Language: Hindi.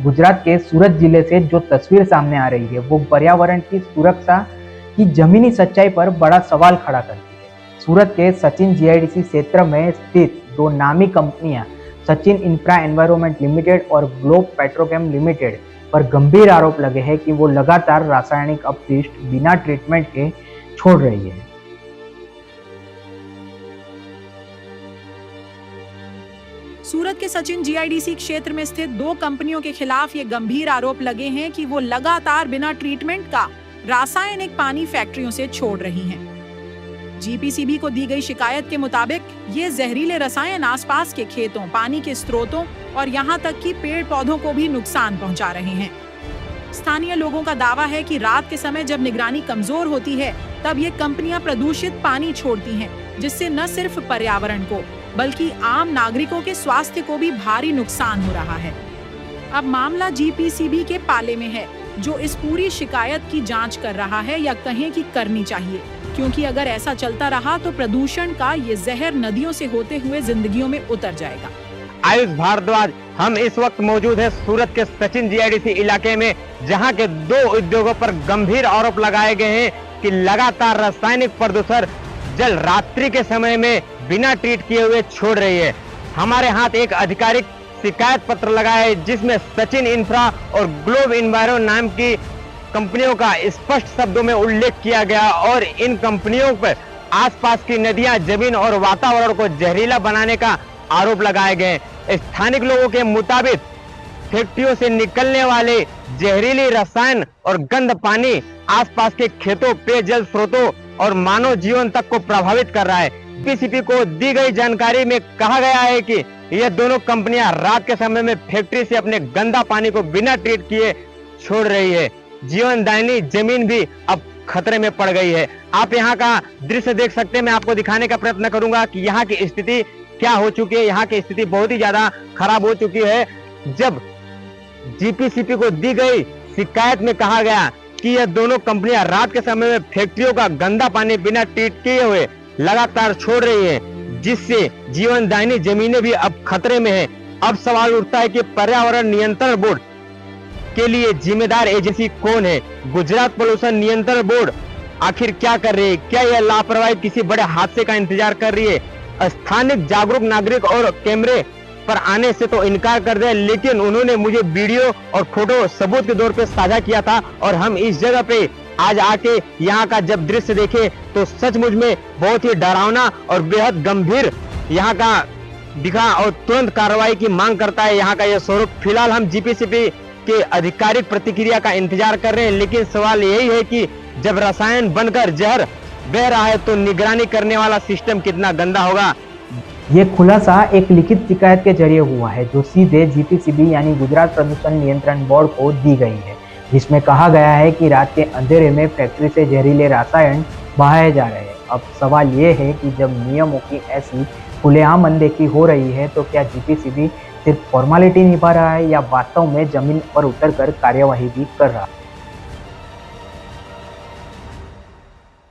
गुजरात के सूरत जिले से जो तस्वीर सामने आ रही है वो पर्यावरण की सुरक्षा की जमीनी सच्चाई पर बड़ा सवाल खड़ा करती है। सूरत के सचिन जीआईडीसी क्षेत्र में स्थित दो नामी कंपनियां सचिन इंफ्रा एनवायरनमेंट लिमिटेड और ग्लोब पेट्रोकेम लिमिटेड पर गंभीर आरोप लगे हैं कि वो लगातार रासायनिक अपशिष्ट बिना ट्रीटमेंट के छोड़ रही है। सूरत के सचिन जीआईडीसी क्षेत्र में स्थित दो कंपनियों के खिलाफ ये गंभीर आरोप लगे हैं कि वो लगातार बिना ट्रीटमेंट का रासायनिक पानी फैक्ट्रियों से छोड़ रही हैं। जीपीसीबी को दी गई शिकायत के मुताबिक ये जहरीले रसायन आसपास के खेतों, पानी के स्रोतों और यहाँ तक कि पेड़ पौधों को भी नुकसान पहुँचा रहे हैं। स्थानीय लोगों का दावा है कि रात के समय जब निगरानी कमजोर होती है तब ये कंपनियां प्रदूषित पानी छोड़ती हैं, जिससे न सिर्फ पर्यावरण को बल्कि आम नागरिकों के स्वास्थ्य को भी भारी नुकसान हो रहा है। अब मामला जीपीसीबी के पाले में है, जो इस पूरी शिकायत की जांच कर रहा है या कहें कि करनी चाहिए, क्योंकि अगर ऐसा चलता रहा तो प्रदूषण का ये जहर नदियों से होते हुए जिंदगियों में उतर जाएगा। आयुष भारद्वाज, हम इस वक्त मौजूद है सूरत के सचिन जीआईडीसी इलाके में, जहां के दो उद्योगों पर गंभीर आरोप लगाए गए हैं कि लगातार रासायनिक प्रदूषण जल रात्रि के समय में बिना ट्रीट किए हुए छोड़ रही है। हमारे हाथ एक आधिकारिक शिकायत पत्र लगा है जिसमें सचिन इंफ्रा और ग्लोब एनवायरो नाम की कंपनियों का स्पष्ट शब्दों में उल्लेख किया गया और इन कंपनियों पर आसपास की नदियां, जमीन और वातावरण को जहरीला बनाने का आरोप लगाए गए। स्थानिक लोगों के मुताबिक फैक्ट्रियों से निकलने वाले जहरीली रसायन और गंद पानी आसपास के खेतों, पेयजल स्रोतों और मानव जीवन तक को प्रभावित कर रहा है। जीपीसीबी को दी गई जानकारी में कहा गया है कि ये दोनों कंपनियां रात के समय में फैक्ट्री से अपने गंदा पानी को बिना ट्रीट किए छोड़ रही है। जीवनदायिनी जमीन भी अब खतरे में पड़ गई है। आप यहाँ का दृश्य देख सकते हैं। मैं आपको दिखाने का प्रयत्न करूंगा कि यहाँ की स्थिति क्या हो चुकी है। यहाँ की स्थिति बहुत ही ज्यादा खराब हो चुकी है। जब जीपीसीबी को दी गई शिकायत में कहा गया कि यह दोनों कंपनियां रात के समय में फैक्ट्रियों का गंदा पानी बिना ट्रीट किए हुए लगातार छोड़ रही है, जिससे जीवनदायिनी जमीनें भी अब खतरे में है। अब सवाल उठता है कि पर्यावरण नियंत्रण बोर्ड के लिए जिम्मेदार एजेंसी कौन है? गुजरात पोल्यूशन नियंत्रण बोर्ड आखिर क्या कर रही है? क्या यह लापरवाही किसी बड़े हादसे का इंतजार कर रही है? स्थानिक जागरूक नागरिक और कैमरे पर आने से तो इनकार कर दिया, लेकिन उन्होंने मुझे वीडियो और फोटो सबूत के तौर पे साझा किया था और हम इस जगह पे आज आके यहाँ का जब दृश्य देखे तो सचमुच में बहुत ही डरावना और बेहद गंभीर यहाँ का दिखा और तुरंत कार्रवाई की मांग करता है यहाँ का यह स्वरूप। फिलहाल हम जीपीसीबी के आधिकारिक प्रतिक्रिया का इंतजार कर रहे हैं, लेकिन सवाल यही है कि जब रसायन बनकर जहर बह रहा है तो निगरानी करने वाला सिस्टम कितना गंदा होगा। ये खुलासा एक लिखित शिकायत के जरिए हुआ है जो सीधे जीपीसीबी यानी गुजरात प्रदूषण नियंत्रण बोर्ड को दी गई है, जिसमें कहा गया है कि रात के अंधेरे में फैक्ट्री से जहरीले रसायन बहाए जा रहे हैं। अब सवाल ये है कि जब नियमों की ऐसी खुलेआम अनदेखी हो रही है तो क्या जीपीसीबी सिर्फ फॉर्मेलिटी निभा रहा है या वास्तव में जमीन पर उतरकर कार्यवाही भी कर रहा है?